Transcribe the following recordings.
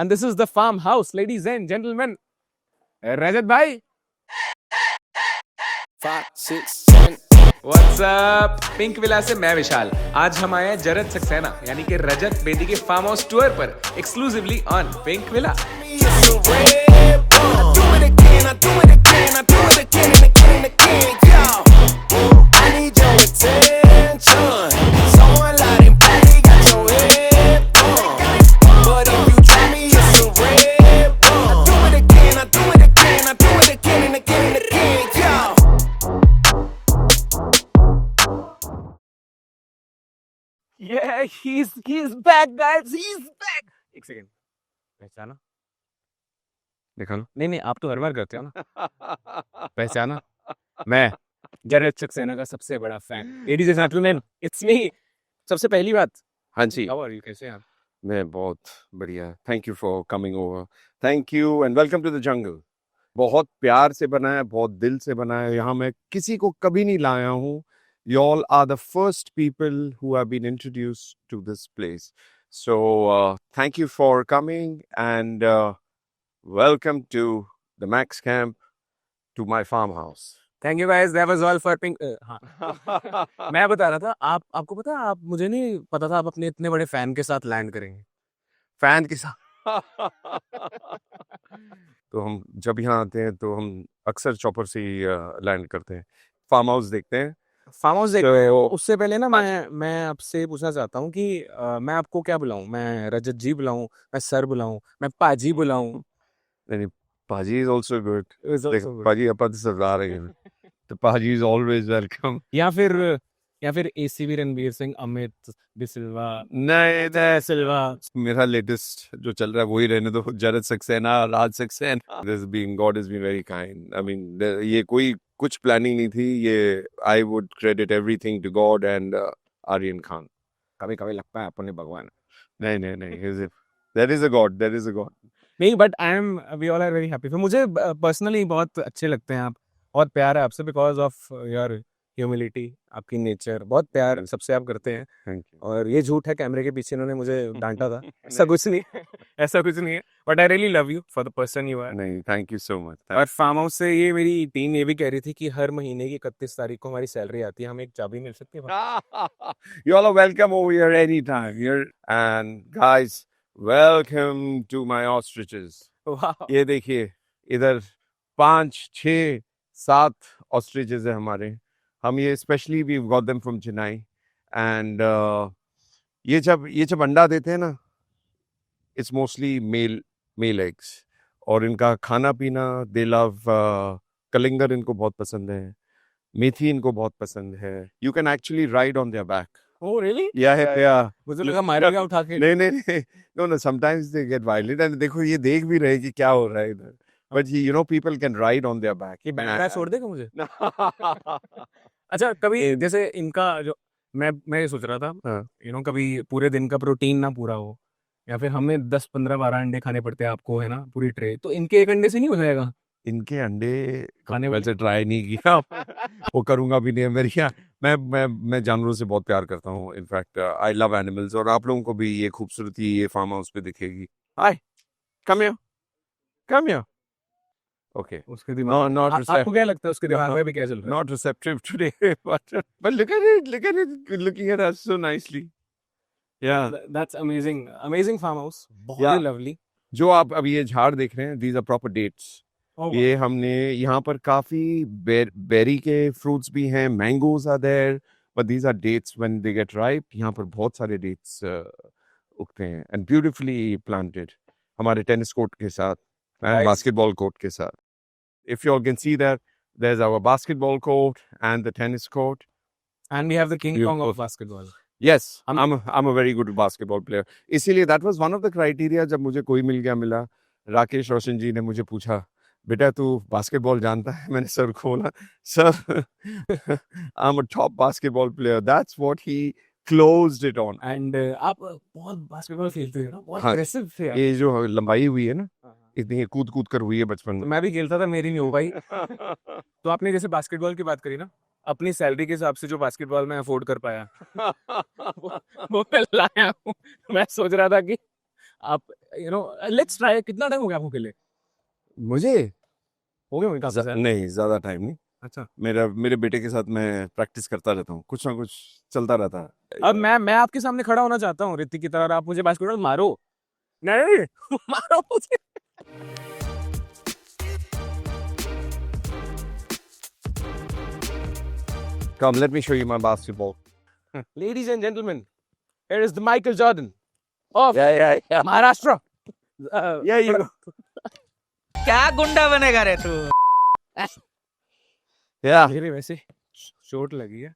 and this is the farmhouse, ladies and gentlemen. Rajat bhai. 5, 6, 7. What's up? Pink villa से मैं विशाल. आज हम आए हैं जरत सक्सेना यानी कि रजत बेदी के फार्म हाउस टूर पर exclusively on pink villa. It's a red bone. I do it again, I do it again, I do it again and again and again, y'all. I need your attention. Someone like him, baby, got your head on. But if you try me, it's a red bone. I do it again, I do it again, I do it again and again and again, y'all. Yeah, he's back, guys. He's back. एक second. पहचाना? देखो ना. नहीं आप तो हर बार करते हो ना. पहचाना? मैं जरत सक्सेना का सबसे बड़ा fan. Ladies and gentleman, it's me. सबसे पहली बात. हाँ जी, हाउ आर यू? कैसे हैं आप? मैं बहुत बढ़िया. Thank you for coming over. Thank you and welcome to the jungle. बहुत प्यार से बना है, बहुत दिल से बना है. यहाँ मैं किसी को कभी नहीं लाया हूँ. You all are the first people who have been introduced to this place. So thank you for coming and welcome to the Max Camp, to my farmhouse. Thank you guys. That was all for pink. हाँ. मैं बता रहा था, आपको पता, आप मुझे नहीं पता था आप अपने इतने बड़े फैन के साथ लैंड करेंगे. फैन के साथ. तो हम जब यहाँ आते हैं तो हम अक्सर चॉपर से ही लैंड करते हैं. फार्म हाउस देखते हैं. फार्म हाउस देख रहे हो. उससे पहले ना मैं आपसे पूछना चाहता हूँ कि मैं आपको क्या बुलाऊं? मैं रजत जी बुलाऊं, मैं सर बुलाऊं, मैं पाजी बुलाऊं? नहीं, पाजी is also good. पाजी अपन सरदार है. तो पाजी is always welcome. या फिर एसीवी रणबीर सिंह, अमित डिसिल्वा, नहीं, सिल्वा. मेरा लेटेस्ट जो चल रहा है वही रहने दो. जरत सक्सेना, राज Saxena. God has been very kind. I mean, ये कोई कुछ प्लानिंग नहीं थी. ये I would credit everything to God and Aryan Khan. कभी कभी लगता है अपने भगवान. नहीं. There is a God. There is a God. नहीं, but we all are very happy. फिर मुझे पर्सनली बहुत अच्छे लगते हैं आप, और प्यार है आपसे बिकॉज ऑफ योर ह्यूमिलिटी. आपकी नेचर बहुत प्यार सबसे आप करते हैं. Thank you. और ये झूठ है, कैमरे के पीछे इन्होंने मुझे डांटा था. ऐसा कुछ नहीं है. But I really love you for the person you are. नहीं, thank you so much. और फार्म हाउस से ये मेरी टीम ये भी कह रही थी कि हर महीने की 31 तारीख को हमारी सैलरी आती है, हमें एक चाबी मिल सकती है. You all are welcome over here anytime. Here and guys, welcome to my ostriches. वाह. ये देखिए, इधर 5, 6, 7 ostriches है हमारे. हम ये specially we got them from Chennai. And ये जब अंडा देते हैं ना, इट्स मोस्टली मेल एग्स. और इनका खाना पीना, दे लव कलिंगर, इनको बहुत पसंद है. मेथी इनको बहुत पसंद है. You can actually ride on their back. Oh really? या मुझे लगा मारेगा उठा के. नहीं. Know sometimes they get violent. And देखो, ये देख भी रहे कि क्या हो रहा है इधर. But you know people can ride on their back. ये बैठा छोड़ देगा मुझे. अच्छा, कभी जैसे इनका जो मैं ये सोच रहा था, हाँ. कभी पूरे दिन का प्रोटीन ना पूरा हो, या फिर हमें 10, 15, 12 अंडे खाने पड़ते हैं आपको, है ना, पूरी ट्रे, तो इनके एक अंडे से नहीं हो जाएगा? इनके अंडे खाने वैसे ट्राई नहीं किया. वो करूंगा भी नहीं. मेरी मैं जानवरों से बहुत प्यार करता हूँ. In fact I love animals. और आप लोगों को भी ये खूबसूरती ये फार्म हाउस पे दिखेगी. हाय, कम हियर. Okay. उसके दिमाग. Not आपको क्या लगता है उसके दिमाग में भी क्या चल रहा है? not receptive today, but look at it, looking at us so nicely. Yeah. That's amazing farm house. बहुत Yeah. ही lovely. जो आप अभी ये झाड़ देख रहे हैं, these are proper dates. Oh, ये हमने यहाँ पर काफी बेरी के fruits भी हैं, mangoes are there, but these are dates when they get ripe. यहाँ पर बहुत सारे dates उगते हैं and beautifully planted. हमारे tennis court के साथ and Nice. basketball court के साथ. If you all can see that, there's our basketball court and the tennis court. And we have the King Kong Beautiful. of basketball. Yes, I'm a very good basketball player. इसीलिए that was one of the criteria. जब मुझे कोई मिला, राकेश रोशन जी ने मुझे पूछा, बेटा तू बास्केटबॉल जानता है? मैंने सर को बोला, sir I'm a top basketball player. That's what he closed it on. And आप बहुत बास्केटबॉल खेलते हो ना, बहुत हाँ. aggressive थे आप. ये जो लंबाई हुई है ना, इतनी कूद कर हुई है बचपन में. मैं भी खेलता था, मेरी नहीं हो पाई. तो आपने जैसे बास्केटबॉल की बात करी ना, अपनी सैलरी के हिसाब से जो बास्केटबॉल में अफोर्ड कर पाया वो मैं लाया हूँ. मैं सोच रहा था कि आप लेट्स ट्राई. कितना टाइम हो गया आपको खेले? मुझे हो गए होंगे काफी सारे. नहीं ज्यादा टाइम नहीं. अच्छा. मेरे बेटे के साथ मैं प्रैक्टिस करता रहता हूँ. कुछ ना कुछ चलता रहता है. अब मैं आपके सामने खड़ा होना चाहता हूँ ऋतिक की तरह, और आप मुझे बास्केटबॉल मारो. नहीं मारो मुझे. Come, let me show you my basketball. Ladies and gentlemen, here is the Michael Jordan of Yeah. Maharashtra. Yeah, you go. क्या गुंडा बनेगा रे तू? Yeah. मेरे वैसे चोट लगी है.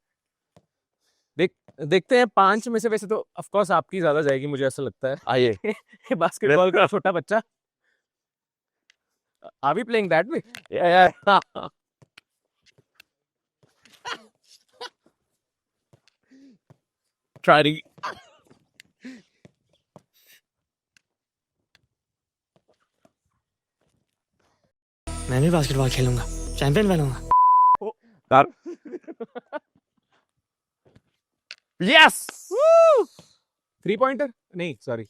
देखते हैं 5 में से. वैसे तो ऑफ कोर्स आपकी ज्यादा जाएगी, मुझे ऐसा लगता है. आइए. बास्केटबॉल का छोटा बच्चा. Are we playing that way? Yeah. Try to. मैं भी बास्केटबॉल खेलूंगा, चैंपियन बनूंगा. Yes. 3-pointer? नहीं, sorry.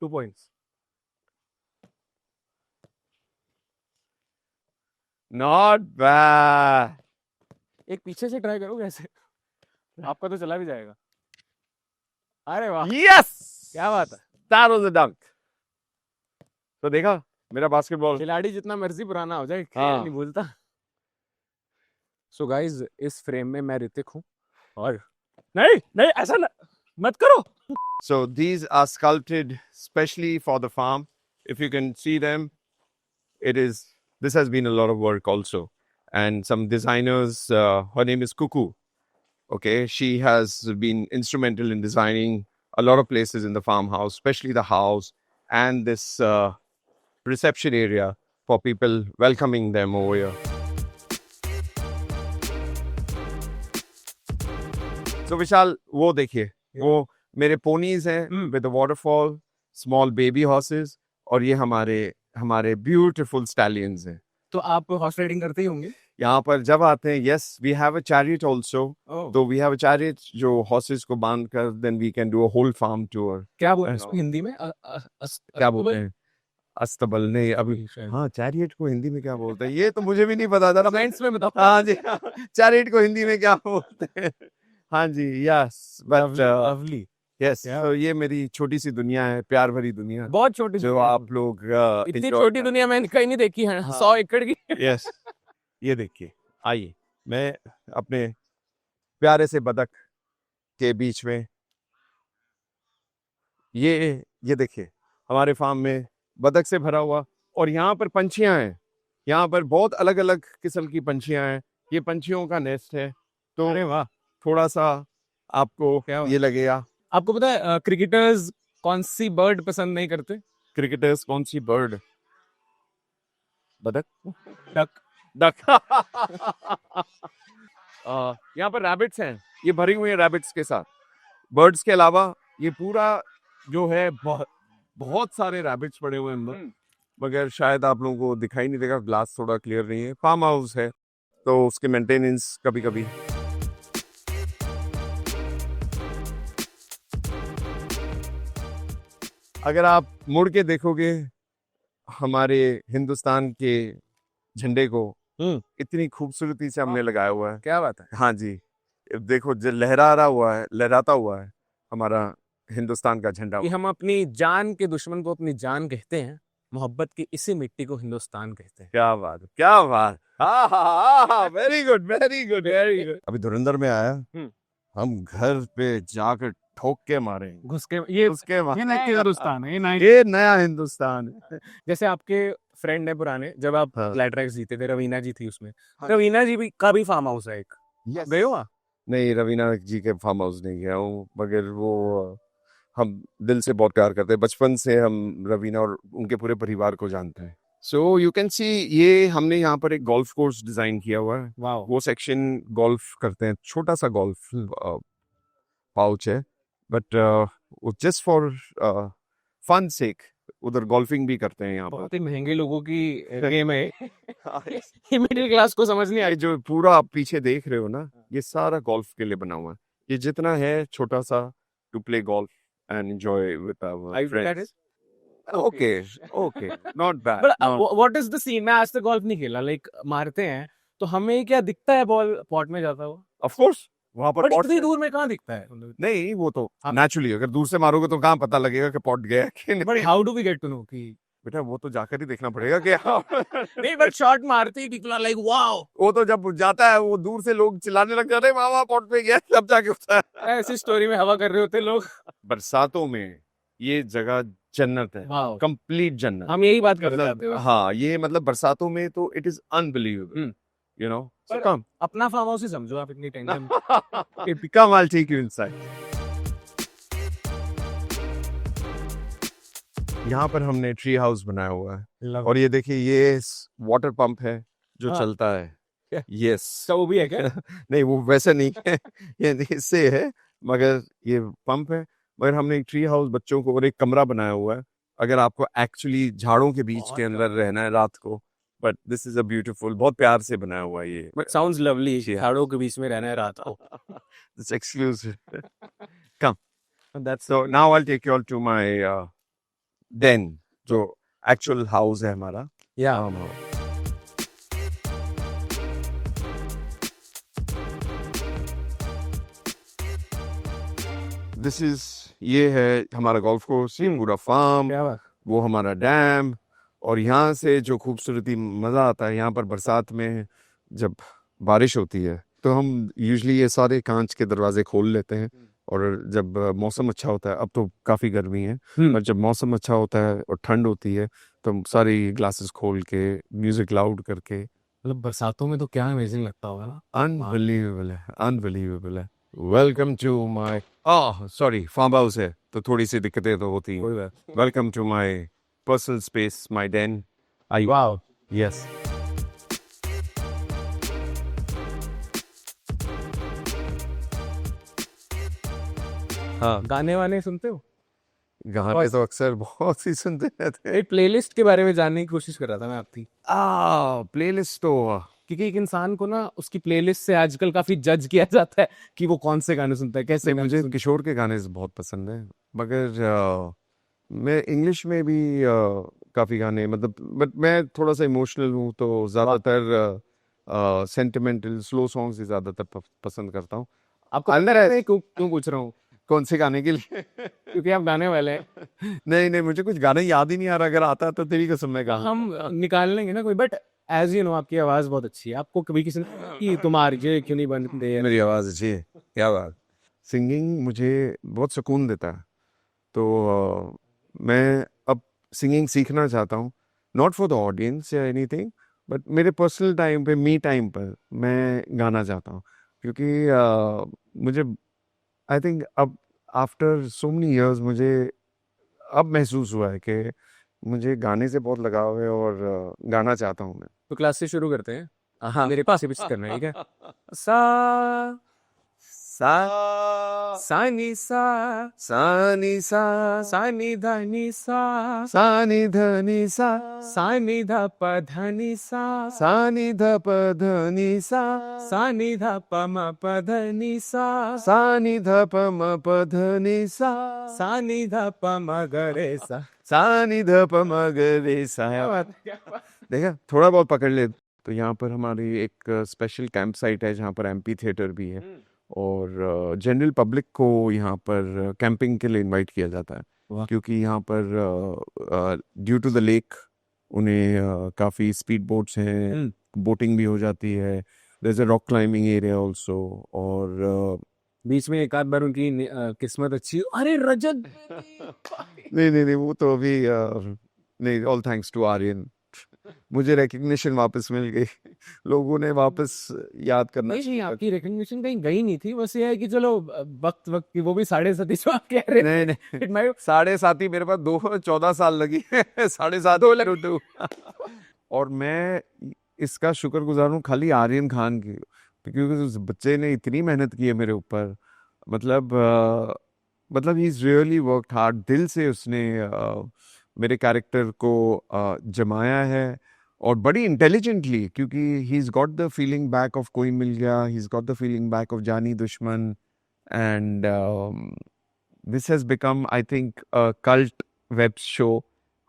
2 points. Not bad. एक पीछे से ट्राई करो कैसे. आपका तो चला भी जाएगा. अरे वाह, Yes. क्या बात है. That was a dunk. तो देखा मेरा बास्केटबॉल. खिलाड़ी जितना मर्जी पुराना हो जाए, खेल हाँ. नहीं भूलता. सो गाइज, इस फ्रेम में मैं ऋतिक हूँ, और नहीं ऐसा मत करो. So these are sculpted specially for the farm. If you can see them, this has been a lot of work also. And some designers, her name is Cuckoo. Okay, she has been instrumental in designing a lot of places in the farmhouse, especially the house and this reception area for people welcoming them over here. So Vishal, वो देखिए, वो मेरे ponies हैं with the waterfall, small baby horses, और ये हमारे beautiful stallions हैं. तो आप हॉर्स राइडिंग करते ही होंगे. यहाँ पर जब आते हैं, yes, we have a chariot also. तो we have a chariot जो horses को बांध कर, then we can do a whole farm tour. क्या बोलते हैं इसको हिंदी में? क्या बोलते हैं? अस्तबल नहीं अभी. हाँ, chariot को हिंदी में क्या बोलते हैं? ये तो मुझे भी नहीं पता था. कमेंट्स में बताओ. हाँ जी, chariot को हिंदी में क्या बोलते हैं? हाँ जी, yes, but लवली. yes, तो ये मेरी छोटी सी दुनिया है, प्यार भरी दुनिया, बहुत छोटी जो दुनिया है. आप लोग इतनी enjoy छोटी कर- दुनिया मैंने कहीं नहीं देखी है. हाँ. 100 एकड़ की. Yes, ये देखिए, आइए, मैं अपने प्यारे से बतख के बीच में, ये देखिए, हमारे फार्म में बतख से भरा हुआ, और यहाँ पर पंछियाँ हैं. यहाँ पर बहुत अलग अलग किस्म की पंछियाँ हैं. ये पंछियों का नेस्ट है. तो अरे वाह. थोड़ा सा आपको क्या बात. ये लगेगा. आपको पता है क्रिकेटर्स कौन सी बर्ड पसंद नहीं करते? क्रिकेटर्स कौन सी बर्ड? बतख. डक. डक. यहाँ पर रैबिट्स हैं. ये भरी हुई है रैबिट्स के साथ. बर्ड्स के अलावा ये पूरा जो है बहुत सारे रैबिट्स पड़े हुए हैं अंदर, मगर शायद आप लोगों को दिखाई नहीं देगा, ग्लास थोड़ा क्लियर नहीं है. फार्म हाउस है तो उसके मेंटेनेंस कभी कभी. अगर आप मुड़ के देखोगे हमारे हिंदुस्तान के झंडे को, इतनी खूबसूरती से हमने लगाया हुआ है. क्या बात है. हाँ जी, देखो जो लहराता हुआ है हमारा हिंदुस्तान का झंडा. कि हम अपनी जान के दुश्मन को अपनी जान कहते हैं, मोहब्बत की इसी मिट्टी को हिंदुस्तान कहते हैं. क्या बात, क्या बात. हाँ, very good, very good, very good. अभी धुरंधर में आया, हम घर पे जाकर ठोक के मारेंगे. घुस के ये उसके बाद नया हिंदुस्तान है. ये नया हिंदुस्तान है. जैसे आपके फ्रेंड है पुराने, जब आप हाँ. फ्लैट जीते थे, रवीना जी थी उसमें. हाँ. रवीना जी का भी फार्म हाउस है एक. Yes. गए हो आप? नहीं, रवीना जी के फार्म हाउस नहीं गया हूँ, मगर वो हम दिल से बहुत प्यार करते हैं. बचपन से हम रवीना और उनके पूरे परिवार को जानते हैं. सो यू कैन सी, ये हमने यहाँ पर एक गोल्फ कोर्स डिजाइन किया हुआ है. वाह. वो सेक्शन गोल्फ करते हैं, छोटा सा गोल्फ पाउच है, बट जस्ट फॉर फन सेक उधर गोल्फिंग भी करते हैं यहाँ पर. बहुत ही महंगे लोगों की गेम है. ये मिडिल क्लास को समझ नहीं आई. ये जो पूरा आप पीछे देख रहे हो ना, ये सारा गोल्फ के लिए बना हुआ है. ये जितना है छोटा सा, to play golf and enjoy with our friends. Okay okay not bad but what is the scene? मैं आज तक गोल्फ नहीं खेला, लाइक मारते हैं तो हमें क्या दिखता है बॉल पॉट में जाता हुआ? ऑफ कोर्स वहां पर बट पॉट इतनी दूर में कहाँ दिखता है मतलब? नहीं वो तो हाँ। नेचुरली अगर दूर से मारोगे तो कहाँ पता लगेगा कि पॉट गया है कि बट नहीं how do we get to know कि बेटा वो तो जाकर ही देखना पड़ेगा कि हाँ नहीं, बट शॉट मारते ही पीपल आर लाइक वाओ, वो तो जब जाता है वो दूर से लोग चिल्लाने लग जाते हैं वहां पॉट पे गया तब जाके होता है ऐसी स्टोरी में हवा कर रहे होते लोग। बरसातों में ये जगह जन्नत है वाओ, कंप्लीट जन्नत हम यही बात कर रहे मतलब थे। हाँ ये मतलब बरसातों में तो it is unbelievable you know so पर- कम अपना फार्म हाउस ही समझो आप, इतनी tension. Come I'll take you inside यहाँ पर हमने ट्री हाउस बनाया हुआ है और ये देखिए ये वाटर पंप है जो हाँ। चलता है क्या? यस तो वो भी है क्या? नहीं वो वैसे नहीं है ये इससे है मगर ये पंप है मगर हमने एक ट्री हाउस बच्चों को और एक कमरा बनाया हुआ है अगर आपको एक्चुअली झाड़ों के बीच के अंदर रहना है रात को but this is a beautiful बहुत प्यार से बनाया हुआ है ये साउंड्स लवली, Yeah. झाड़ों के बीच में रहना है रात को। It's exclusive come so now I'll take you all to my den जो actual house है हमारा या दिस इज ये है हमारा गोल्फ कोर्स पूरा फार्म क्या बात। वो हमारा डैम और यहाँ से जो खूबसूरती मज़ा आता है यहाँ पर बरसात में जब बारिश होती है तो हम यूजुअली ये सारे कांच के दरवाजे खोल लेते हैं और जब मौसम अच्छा होता है अब तो काफ़ी गर्मी है पर जब मौसम अच्छा होता है और ठंड होती है तो हम सारी ग्लासेस खोल के म्यूजिक लाउड करके मतलब बरसातों में तो क्या अमेजिंग लगता होगा ना। अनबिलीवेबल है welcome to my sorry farm house है तो थोड़ी सी दिक्कतें तो होती हैं कोई बात। Welcome to my personal space my den I wow, yes हाँ गाने वाने सुनते हो? गाने तो अक्सर बहुत ही सुनते रहते हैं एक प्लेलिस्ट के बारे में जानने की कोशिश कर रहा था मैं आपकी, प्लेलिस्ट तो क्योंकि एक इंसान को ना उसकी प्लेलिस्ट से आजकल काफी जज किया जाता है कि वो कौन से गाने सुनता है, कैसे गाने मुझे सुनता किशोर के गाने बहुत पसंद है मगर मैं इंग्लिश में भी काफ़ी गाने मतलब बट मैं थोड़ा सा इमोशनल हूँ तो ज़्यादातर सेंटिमेंटल स्लो सॉन्ग्स ही ज़्यादातर पसंद करता हूँ है। आपको अंदर है क्यों क्यों पूछ रहा हूँ? कौन से गाने के लिए क्योंकि आप गाने वाले हैं। नहीं नहीं मुझे कुछ गाने याद ही नहीं आ रहा अगर आता तो तेरी कसम मैं गा हम निकाल लेंगे ना कोई, बट एज यू नो आपकी आवाज बहुत अच्छी है। आपको कभी किसी ने कि तुम आरजे क्यों नहीं बनते? मेरी आवाज़ अच्छी है क्या बात सिंगिंग मुझे बहुत सुकून देता है तो मैं अब सिंगिंग सीखना चाहता हूँ नॉट फॉर द ऑडियंस या एनीथिंग बट मेरे पर्सनल टाइम पे मी टाइम पर मैं गाना चाहता हूँ क्योंकि मुझे आई थिंक अब आफ्टर सो मेनी इयर्स मुझे अब महसूस हुआ है कि मुझे गाने से बहुत लगाव है और गाना चाहता हूँ मैं तो क्लास से शुरू करते हैं। हाँ मेरे पास ही करना है, ठीक है? सा सा सा नी सा सा नी सा सा नी धा नी सा सा नी ध नी सा सा नी धा प धा नी सा सा नी ध प ध नी सा सा नी धा प म प ध नी सा सा नी ध प म प ध नी सा सा नी धा प म ग रे सा। सा नी ध प म ग रे सा क्या बात है, क्या बात। देखा थोड़ा बहुत पकड़ ले तो यहाँ पर हमारी एक स्पेशल कैंप साइट है जहाँ पर एम्पी थिएटर भी है और जनरल पब्लिक को यहाँ पर कैंपिंग के लिए इनवाइट किया जाता है वाह। क्योंकि यहाँ पर ड्यू टू द लेक उन्हें काफ़ी स्पीड बोट्स हैं बोटिंग भी हो जाती है there is a rock climbing area also और बीच में एक आध बार उनकी किस्मत अच्छी, अरे रजत नहीं वो तो अभी नहीं ऑल थैंक्स टू आर्यन मुझे रिकग्निशन वापस मिल गई लोगों ने वापस याद करना नहीं, आपकी रिकग्निशन कहीं गई नहीं थी, बस ये है कि चलो वक्त की वो भी 7.5 जो आप कह रहे नहीं नहीं It might- 7.5 मेरे पास 14 साल लगी 7.5 और मैं इसका शुक्रगुजार हूँ खाली आर्यन खान की क्योंकि उस बच्चे ने इतनी मेहनत की है मेरे ऊपर मतलब he is really worked hard दिल से उसने मेरे कैरेक्टर को जमाया है और बड़ी इंटेलिजेंटली क्योंकि ही is got the feeling back of कोई मिल गया ही is got the feeling back of जानी दुश्मन and this has become I think a cult web show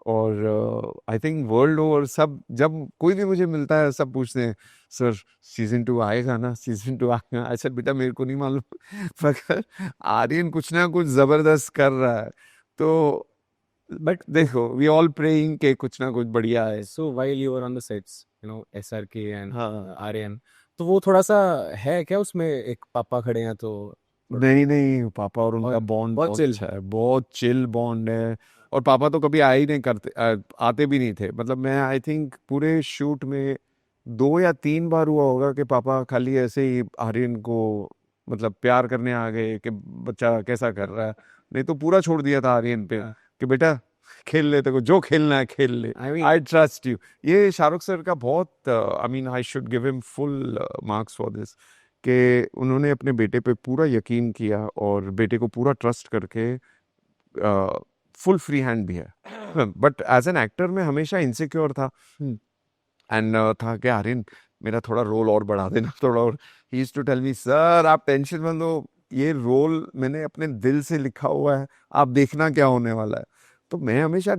और आई थिंक वर्ल्ड ओवर सब, जब कोई भी मुझे मिलता है सब पूछते हैं सर सीजन 2 आएगा ना, सीजन 2 आएगा। अच्छा बेटा मेरे को नहीं मालूम मगर आर्यन कुछ ना कुछ जबरदस्त कर रहा है। तो बट देखो वी ऑल प्रेइंग के कुछ ना कुछ बढ़िया है। सो while you were on the sets, you know, SRK and हाँ आर्यन, तो वो थोड़ा सा है क्या उसमें, एक पापा खड़े हैं तो नहीं नहीं, पापा और उनका और बॉन्ड बहुत बहुत chill। अच्छा है, बहुत चिल बॉन्ड है। और पापा तो कभी आए ही नहीं करते, आते भी नहीं थे। मतलब मैं आई थिंक पूरे शूट में 2 या 3 बार हुआ होगा कि पापा खाली ऐसे ही आर्यन को मतलब प्यार करने आ गए कि बच्चा कैसा कर रहा है, नहीं तो पूरा छोड़ दिया था आर्यन पे हाँ। कि बेटा खेल ले, तेरे को जो खेलना है खेल ले, I mean- I trust you. ये शाहरुख सर का बहुत, आई mean I should give him full marks for this, कि उन्होंने अपने बेटे पे पूरा यकीन किया और बेटे को पूरा ट्रस्ट करके फुल फ्री हैंड भी है। बट एज एन एक्टर में हमेशा इनसिक्योर था एंड था कि आर्यन मेरा थोड़ा रोल और बढ़ा देना थोड़ा और। He used to tell me sir आप टेंशन मत लो, ये रोल मैंने अपने दिल से लिखा हुआ है, आप देखना क्या होने वाला है। तो मैं हमेशा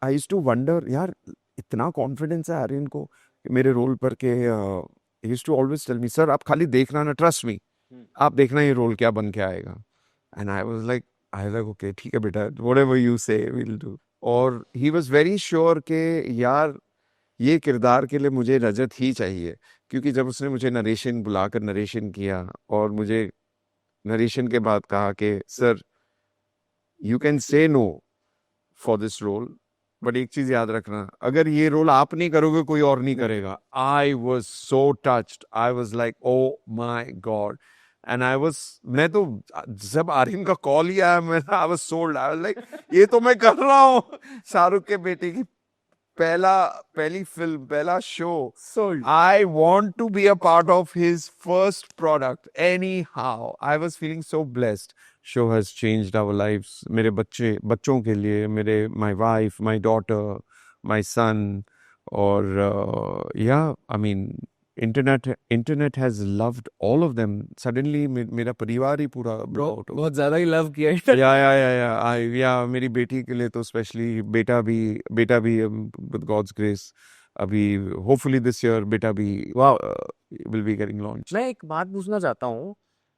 आई यूज्ड टू वंडर यार इतना कॉन्फिडेंस है आर्यन को कि मेरे रोल पर के he used to always tell me sir आप खाली देखना ना, ट्रस्ट मी, आप देखना ये रोल क्या बन के आएगा। And I was like okay ठीक है बेटा व्हाटएवर यू से विल डू। और ही वाज वेरी श्योर कि यार ये किरदार के लिए मुझे रजत ही चाहिए, क्योंकि जब उसने मुझे नरेशन बुलाकर नरेशन किया और मुझे नरेशन के बाद कहा कि sir you can say no for this role, but एक चीज याद रखना अगर ये रोल आप नहीं करोगे कोई और नहीं करेगा। I was so touched, I was like oh my God. And मैं तो जब आर्यन का कॉल ही आया मैं I was sold, I was like ये तो मैं कर रहा हूँ शाहरुख के बेटे की पहली फिल्म, पहला show. Sold. I want to be a part of his first product. Anyhow, I was feeling so blessed. Show has changed our lives. मेरे बच्चों के लिए, my wife, my daughter, my son, और yeah, I mean, internet has loved all of them. Suddenly मेरा परिवार ही पूरा Bro, blow out हो बहुत ज्यादा ही लव किया है। या मेरी बेटी के लिए तो स्पेशली, बेटा भी विद गॉड्स ग्रेस अभी होपफुली दिस ईयर बेटा भी विल बी गेटिंग लॉन्च। मैं एक बात पूछना चाहता हूँ,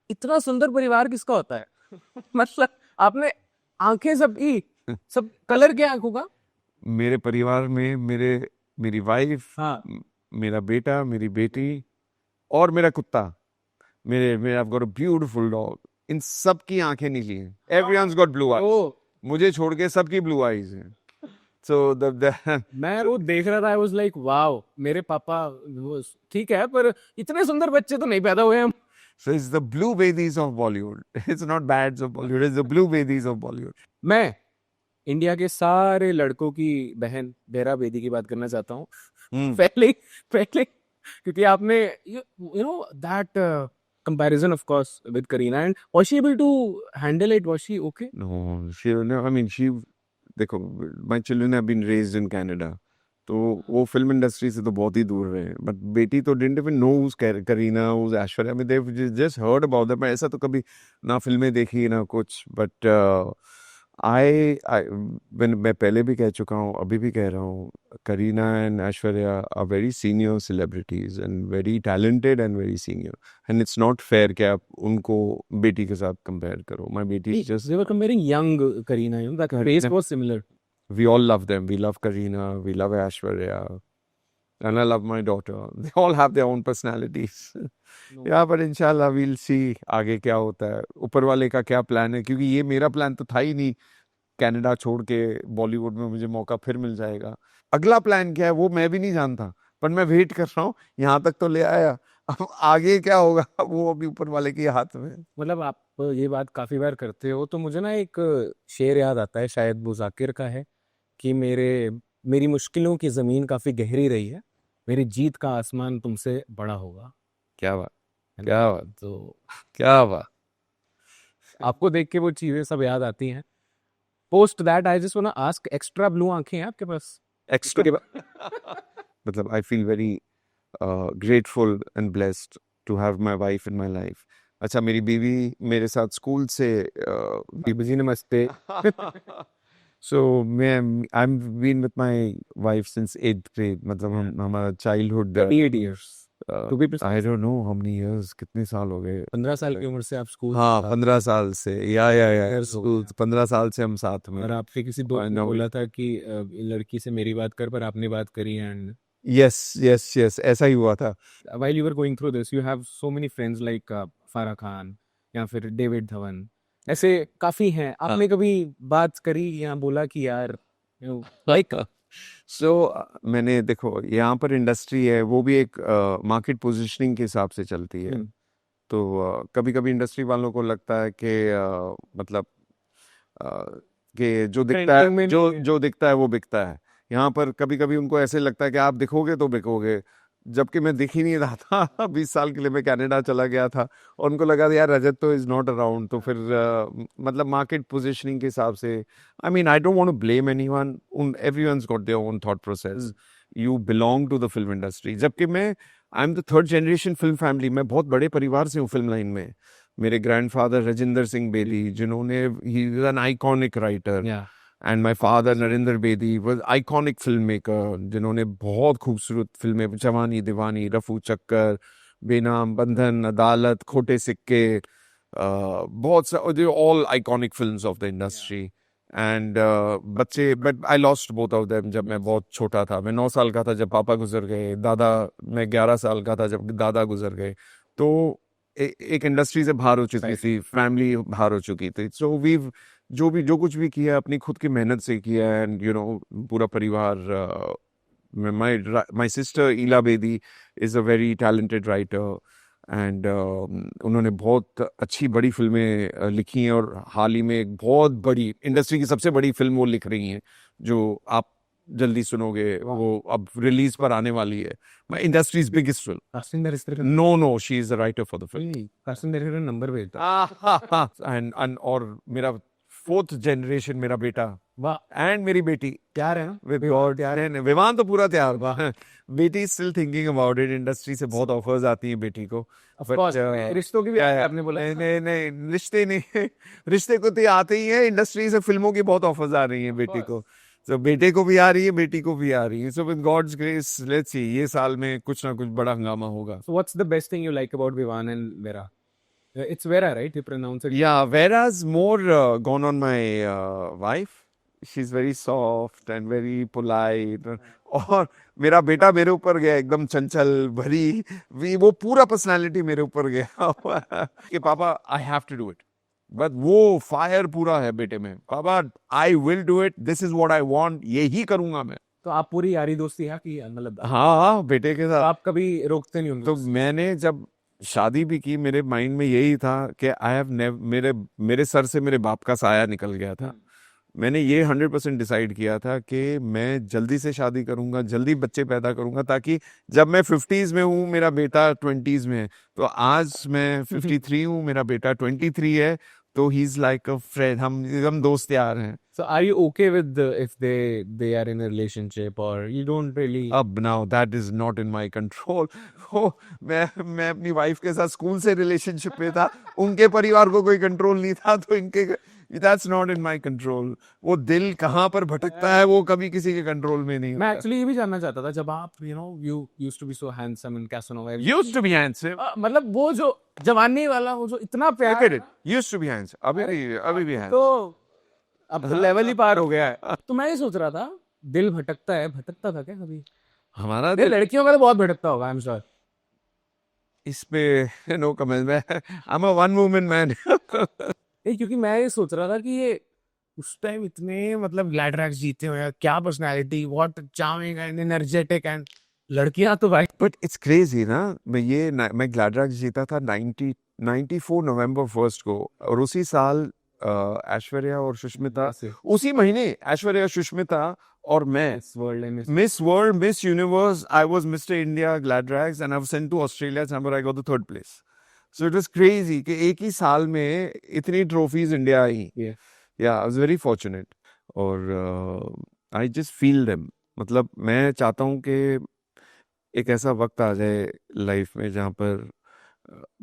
इतना सुंदर परिवार किसका होता है? मतलब आपने आंखें सब कलर क्या आंखों का? मेरे परिवार में मेरी वाइफ, हाँ। मेरा बेटा, मेरी बेटी और मेरा कुत्ता, मेरे I've got a beautiful dog, इन सब की आंखें नीली हैं। Everyone's got blue eyes. ओ, मुझे छोड़ के सबकी ब्लू आईज हैं। So मैं वो देख रहा था, आई वाज लाइक वाओ, मेरे पापा वो ठीक है पर इतने सुंदर बच्चे तो नहीं पैदा हुए हम। So it's the blue babies of Bollywood. It's not bads of Bollywood. It's the blue babies of Bollywood. मैं इंडिया के सारे लड़कों की बहन बेरा बेदी की बात करना चाहता हूँ। पहले क्योंकि आपने you know that comparison of course with Kareena, and was she able to handle it? Was she okay? No, I mean, देखो, my children have been raised in Canada. तो वो फिल्म इंडस्ट्री से तो बहुत ही दूर रहे, बट बेटी तो didn't even know who's Kareena, who's Aishwarya. I mean, they've just heard about them. ऐसा तो कभी ना फिल्में देखी ना कुछ, बट मैं पहले भी कह चुका हूँ, अभी भी कह रहा हूँ, Kareena and Aishwarya are very senior celebrities and very talented and very senior, and it's not fair कि आप उनको बेटी के साथ कंपेयर करो। माय बेटी just, They were comparing young Kareena, you know, that face was similar. we all love them. We love Kareena, we love Aishwarya, and I love my daughter. They all have their own personalities. Yeah, but inshallah we'll see आगे क्या होता है, ऊपर वाले का क्या plan है, क्योंकि ये मेरा प्लान तो था ही नहीं कनाडा छोड़ के बॉलीवुड में मुझे मौका फिर मिल जाएगा। अगला प्लान क्या है वो मैं भी नहीं जानता, पर मैं वेट कर रहा हूँ, यहाँ तक तो ले आया, अब आगे क्या होगा वो अभी ऊपर वाले के हाथ में। मतलब आप ये बात काफी बार करते हो तो मुझे ना एक शेर याद आता है, शायद वो जाकिर का है, कि मेरी मुश्किलों की जमीन काफी गहरी रही है, मेरी जीत का आसमान तुमसे बड़ा होगा। क्या बात, है ना? क्या बात, तो क्या बात। आपको देख के वो चीजें सब याद आती हैं। Post that I just want to ask, extra blue आंखें हैं आपके पास? एक्स्ट्रा मतलब I feel very grateful and blessed to have my wife in my life. अच्छा, मेरी बीवी मेरे साथ स्कूल से बीबी जी नमस्ते। So मैं I've been with my wife since 8th grade. मतलब हम हमारा childhood 8 years. To be precise. I don't know how many years, कितने साल हो गए. 15 साल की उम्र से आप स्कूल हाँ 15 साल से या Years हो स्कूल गए। 15 साल से हम साथ में. और आपके किसी दोस्त I ने know. बोला था कि लड़की से मेरी बात कर, पर आपने बात करी एंड yes ऐसा ही हुआ था. while you were going through this you have so many friends like फारा खान या फिर डेविड धवन, ऐसे काफी हैं, आपने कभी बात करी या बोला कि यार लाइक So मैंने देखो यहाँ पर इंडस्ट्री है वो भी एक मार्केट पोजीशनिंग के हिसाब से चलती है. तो कभी कभी इंडस्ट्री वालों को लगता है कि मतलब कि जो दिखता है Entertainment जो दिखता है वो बिकता है. यहाँ पर कभी कभी उनको ऐसे लगता है कि आप दिखोगे तो बिकोगे, जबकि मैं दिख ही नहीं रहा था. 20 साल के लिए मैं कनाडा चला गया था और उनको लगा यार रजत तो इज नॉट अराउंड. तो फिर मतलब मार्केट पोजीशनिंग के हिसाब से I mean I don't want to blame anyone. Everyone's got their own thought process. You belong to the film industry. जबकि मैं I am the third generation film family. मैं बहुत बड़े परिवार से हूँ फिल्म लाइन में. मेरे ग्रैंडफादर राजिंदर सिंह बेदी जिन्होंने he is an iconic writer. Yeah and my father Narendra Bedi was iconic film maker जिन्होंने बहुत खूबसूरत फिल्में जवानी दीवानी, रफू चक्कर, बेनाम, बंधन, अदालत, खोटे सिक्के, बहुत सा all iconic films of the industry. And बच्चे but I lost both of them जब मैं बहुत छोटा था. मैं 9 साल का था जब पापा गुजर गए. मैं 11 साल का था जब दादा गुजर गए. तो एक इंडस्ट्री से बाहर हो चुकी थी, फैमिली बाहर हो चुकी थी. सो वी जो कुछ भी किया अपनी खुद की मेहनत से किया. एंड यू नो पूरा परिवार. My sister Ila Bedi is a very talented writer and उन्होंने बहुत अच्छी बड़ी फिल्में लिखी हैं. और हाल ही में एक बहुत बड़ी इंडस्ट्री की सबसे बड़ी फिल्म वो लिख रही हैं जो आप जल्दी सुनोगे. वो अब रिलीज पर आने वाली है. My industry's biggest film. Casting director no she is the writer for the film. Casting director number भेजता एंड और मेरा 4th जनरेशन मेरा बेटा वाह एंड मेरी बेटी क्या रहे हैं with God यार है. विवान तो पूरा तैयार हुआ. बेटी still thinking about it. Industry से बहुत ऑफर्स आती हैं बेटी को. ऑफ But, कोर्स रिश्तों की भी क्या है? आपने बोला नहीं रिश्ते नहीं रिश्ते को तो आते ही है. इंडस्ट्री से फिल्मों की बहुत ऑफर्स आ रही हैं बेटी को. तो बेटे को भी आ रही है बेटी को भी आ रही है. So with God's grace let's see ये साल में कुछ ना कुछ बड़ा हंगामा होगा. So what's the best thing you like about Vivan and Vera? It's Vera, right? You pronounce it. Yeah, Vera's more gone on my wife. She's very soft and very polite. और मेरा बेटा मेरे ऊपर गया एकदम चंचल भरी वो पूरा पर्सनालिटी मेरे ऊपर गया कि पापा I have to do it. But वो फायर पूरा है बेटे में. पापा I will do it. This is what I want. यही करूंगा मैं. तो आप पूरी यारी दोस्ती है कि मतलब हाँ बेटे के तो साथ. आप कभी रोकते नहीं तो होंगे मैंने जब शादी भी की मेरे माइंड में यही था कि आई हैव मेरे सर से मेरे बाप का साया निकल गया था. मैंने ये 100% डिसाइड किया था कि मैं जल्दी से शादी करूंगा, जल्दी बच्चे पैदा करूंगा, ताकि जब मैं 50s में हूँ मेरा बेटा 20s में है. तो आज मैं 53 हूँ, मेरा बेटा 23 है. तो he is like a friend. हम दोस्त यार हैं. So are you okay with if they are in a relationship or you don't really अब now that is not in my control. मैं अपनी वाइफ के साथ स्कूल से रिलेशनशिप में था. उनके परिवार को कोई कंट्रोल नहीं था. तो इनके that's not in my control. वो दिल कहाँ पर भटकता है वो कभी किसी के कंट्रोल में नहीं मैं होता. एक्चुअली ये भी जानना चाहता था जब आप you used to be so handsome in Casanova Used to be handsome. मतलब वो जो जवानी वाला वो जो इतना Look प्यार at it. Used to be handsome. अभी भी handsome. तो अब तो लेवल ही पार हो गया है. तो मैं ये सोच रहा था दिल भटकता था क्या कभी? हमारा नहीं, लड़कियों का तो बहुत भटकता होगा आई एम श्योर. इस पे नो कमेंट. मैं I am a one woman man. क्योंकि मैं ये सोच रहा था कि ये उस टाइम इतने मतलब ग्लैडरैक्स जीते हुए हैं, क्या personality, what charming and energetic and लड़कियां तो भाई बट इट्स क्रेजी ना. मैं ग्लैडरैक्स जीता था 94 नवंबर 1 को. और उसी साल ऐश्वर्या और सुष्मिता, उसी महीने ऐश्वर्या सुष्मिता और मैं world and Miss World Miss Universe. I was Mister India Gladrags and I was sent to Australia somewhere. I got the 3rd place. So it was crazy कि एक ही साल में इतनी ट्रॉफीज इंडिया आई. या आई वाज वेरी फॉर्चुनेट. और I just feel them. मतलब मैं चाहता हूँ कि एक ऐसा वक्त आ जाए लाइफ में जहाँ पर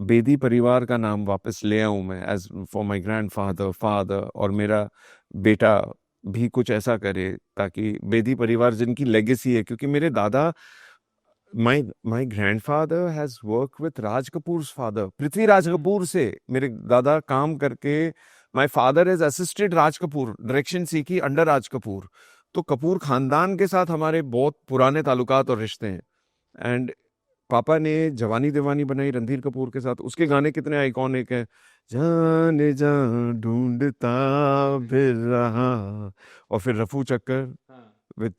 बेदी परिवार का नाम वापस ले आऊं मैं, as for my grandfather, father, और मेरा बेटा भी कुछ ऐसा करे ताकि बेदी परिवार जिनकी लेगेसी है, क्योंकि मेरे दादा, my grandfather has worked with Raj Kapoor's father, Prithviraj Kapoor से मेरे दादा काम करके, my father has assisted Raj Kapoor, direction सीखी अंडर राज कपूर। तो कपूर खानदान के साथ हमारे बहुत पुराने ताल्लुकात और रिश्ते हैं। एंड पापा ने जवानी दीवानी बनाई रणधीर कपूर के साथ, उसके गाने कितने आइकॉनिक हैं, जाने जा ढूंढता फिर रहा, और फिर रफू चक्कर with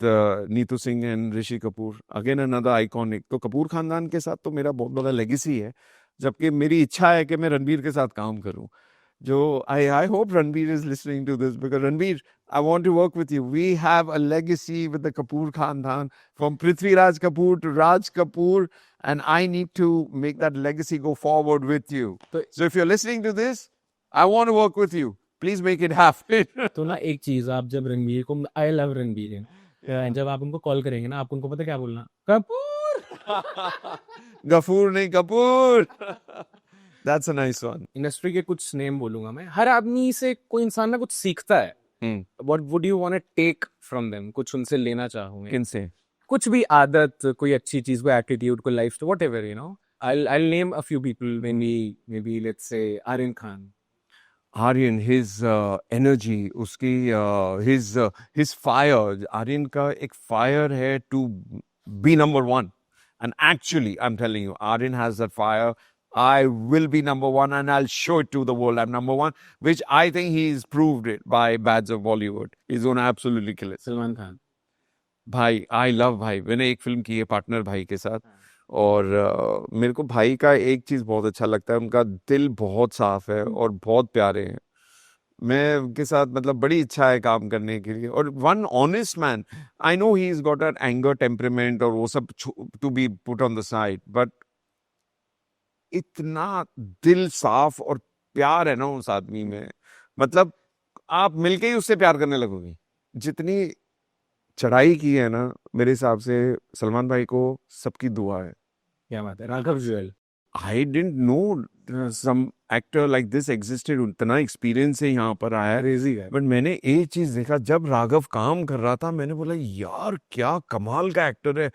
Neetu Singh and Rishi Kapoor, again another iconic. तो कपूर खानदान के साथ तो मेरा बहुत बड़ा लेगेसी है, जबकि मेरी इच्छा है कि मैं रणबीर के साथ काम करूं। जो I hope Ranbir is listening to this, because Ranbir, I want to work with you. We have a legacy with the Kapoor Khandan, from Prithviraj Kapoor to Raj Kapoor, and I need to make that legacy go forward with you. So if you're listening to this, I want to work with you. Please make it happen. तो ना एक चीज, आप जब रणबीर को, I love Ranbir है, जब आप उनको कॉल करेंगे ना, आप उनको पता क्या बोलना, कपूर। गफूर नहीं, Kapoor. That's a nice one. Industry के कुछ नेम बोलूंगा मैं। हर आदमी से कोई इंसान ना कुछ सीखता है। What would you want to take from them? कुछ उनसे लेना चाहूंगे। किनसे? कुछ भी आदत, कोई अच्छी चीज, कोई एटीट्यूड, कोई life, whatever, you know. I'll name a few people. Maybe let's say Aryan Khan. Aryan, his energy, उसकी his fire, Aryan का एक fire है to be number one. And actually, I'm telling you, Aryan has that fire. I will be number one, and I'll show it to the world. I'm number one, which I think he's proved it by Bads of Bollywood. He's going to absolutely kill it. Salman Khan. भाई, I love भाई। मैंने एक film की है partner भाई के साथ, और मेरे को भाई का एक चीज बहुत अच्छा लगता है, उनका दिल बहुत साफ है और बहुत प्यारे हैं। मैं उनके साथ मतलब बड़ी इच्छा है काम करने के लिए। और one honest man, I know he is got an anger temperament और वो सब to be put on the side, but इतना दिल साफ और प्यार है ना उस आदमी में, मतलब आप मिलके ही उससे प्यार करने लगोगे। जितनी चढ़ाई की है ना, मेरे हिसाब से सलमान भाई को सबकी दुआ है। क्या बात है। राघव जुएल। I didn't know some actor like this existed. उतना एक्सपीरियंस है यहाँ पर आया, क्रेजी है। बट मैंने एक चीज देखा, जब राघव काम कर रहा था, मैंने बोला यार क्या कमाल का एक्टर है।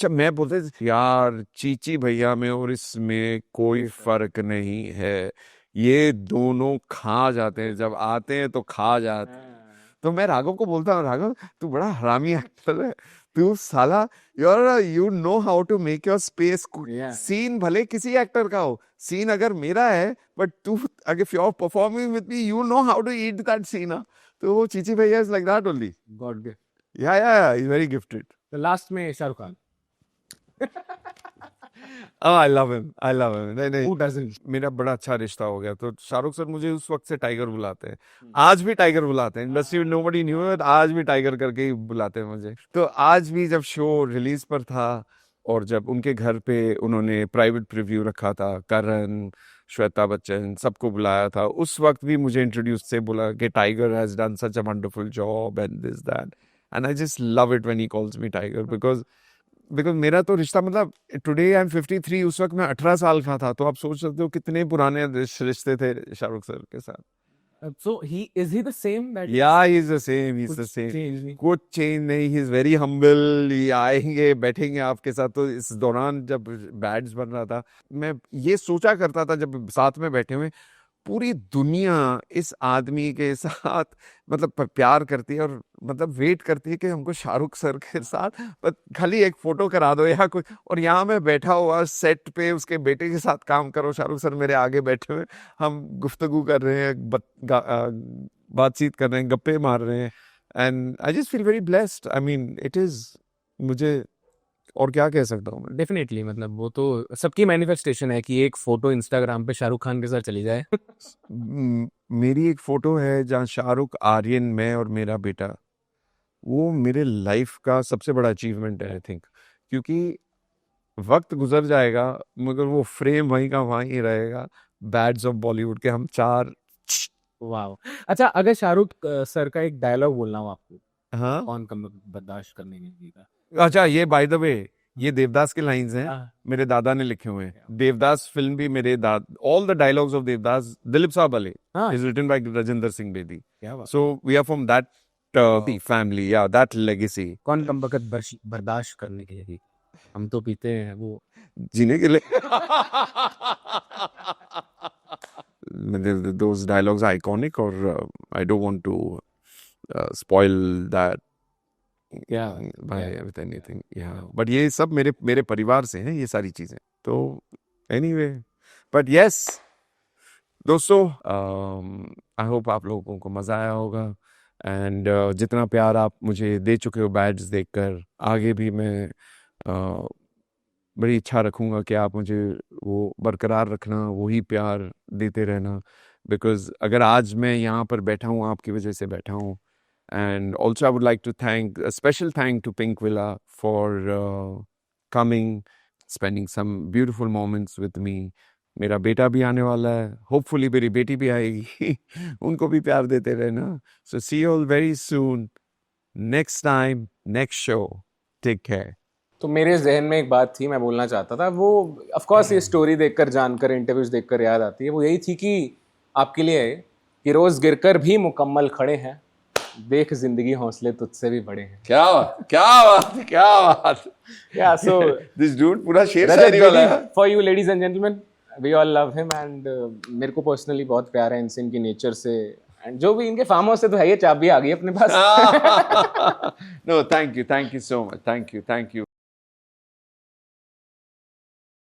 मैं बोलते यार चीची भैया में और इसमें कोई फर्क नहीं है, ये दोनों खा जाते हैं, जब आते हैं तो खा जाते हैं। तो मैं राघव को बोलता हूँ, राघव तू बड़ा हरामी एक्टर है, तू साला you know how to make your space. Scene भले किसी एक्टर का हो, सीन अगर मेरा है, बट तू अगर you are performing with me, you know how to eat that scene. तो वो चीची भैया is like that only. God gift. या इज वेरी गिफ्टेड। तो लास्ट में Shahrukh Khan. I love him. नहीं, Who doesn't? मेरा बड़ा अच्छा रिश्ता हो गया। तो शाहरुख सर मुझे उस वक्त से टाइगर बुलाते हैं, आज भी टाइगर बुलाते हैं। इंडस्ट्री में नोबडी न्यू इट, आज भी टाइगर करके ही बुलाते हैं मुझे। तो आज भी जब शो रिलीज पर था और जब उनके घर पे उन्होंने प्राइवेट प्रीव्यू रखा था, करण, श्वेता बच्चन सबको बुलाया था, उस वक्त भी मुझे इंट्रोड्यूस से बोला कि tiger has done such a wonderful job and this that, and I just love it when he calls me tiger, because मेरा तो रिश्ता, मतलब टुडे आई एम 53, उस वक्त मैं 18 साल का था। तो आप सोच सकते हो कितने पुराने रिश्ते थे शाहरुख सर के साथ। So is he the same? Yeah, he's the same. He's the same. Change नहीं। कुछ चेंज नहीं। He's very humble. ये आएंगे बैठेंगे आपके साथ। तो इस दौरान जब बैड्स बन रहा था, मैं ये सोचा करता था जब साथ में बैठे हुए, पूरी दुनिया इस आदमी के साथ मतलब प्यार करती है और मतलब वेट करती है कि हमको शाहरुख सर के साथ खाली एक फोटो करा दो या कुछ। और यहाँ मैं बैठा हुआ सेट पे उसके बेटे के साथ काम करो, शाहरुख सर मेरे आगे बैठे हुए, हम गुफ्तगू कर रहे हैं, बातचीत कर रहे हैं, गप्पे मार रहे हैं, and I just feel very blessed. I mean it is, मुझे और क्या कह सकता हूँ मैं। डेफिनेटली, मतलब वो तो सबकी मैनिफेस्टेशन है कि एक फोटो इंस्टाग्राम पे शाहरुख खान के साथ चली जाए। मेरी एक फोटो है जहाँ शाहरुख, आर्यन, मैं और मेरा बेटा, वो मेरे लाइफ का सबसे बड़ा अचीवमेंट है आई थिंक, क्योंकि वक्त गुजर जाएगा मगर वो फ्रेम वहीं का वहीं रहेगा। बैड्स ऑफ बॉलीवुड के हम 4। वाह। अच्छा, अगर शाहरुख सर का एक डायलॉग बोलना हो आपको, हाँ, कौन कम बर्दाश्त करने नहीं का? अच्छा, ये बाय द वे ये देवदास के लाइंस हैं, मेरे दादा ने लिखे हुए हैं। देवदास फिल्म भी मेरे all the dialogues of Devdas, Dilip साहब वाले, is written by Rajendra Singh Bedi. So we are from that the family, yeah, that legacy. कौन कम वक्त बर्दाश्त करने के लिए, हम तो पीते हैं वो जीने के लिए those dialogues are iconic, or I don't want to spoil that with anything. Yeah, but ये सब मेरे परिवार से हैं ये सारी चीजें. तो anyway, but yes, दोस्तों, आई होप आप लोगों को मजा आया होगा. एंड जितना प्यार आप मुझे दे चुके हो बैड्स देखकर, आगे भी मैं बड़ी इच्छा रखूँगा कि आप मुझे वो बरकरार रखना, वही प्यार देते रहना. बिकॉज अगर आज मैं यहाँ पर बैठा हूँ, आपकी वजह से बैठा हूँ. And also I would like to thank, special thank to Pinkvilla for coming, spending some beautiful moments with me. मेरा बेटा भी आने वाला है, होपफुली मेरी बेटी भी आएगी. उनको भी प्यार देते रहना. So see you all very soon, next time, next show. Take care. तो मेरे जहन में एक बात थी, मैं बोलना चाहता था. वो ऑफ कोर्स ये स्टोरी देखकर, जानकर, इंटरव्यूज देखकर याद आती है. वो यही थी कि आपके लिए कि रोज गिरकर भी मुकम्मल खड़े हैं, देख जिंदगी हौसले तुझसे भी बड़े हैं. क्या बात, क्या बात, क्या बात. Yeah, so दिस डूड पूरा शेर शायरी वाला है. For you ladies and gentleman, we all love him. And मेरे को पर्सनली बहुत प्यार है इनसे, इनकी नेचर से. एंड जो भी इनके फार्म हाउस से तो है, ये चाबी आ गई अपने पास. No, thank you so much. Thank you.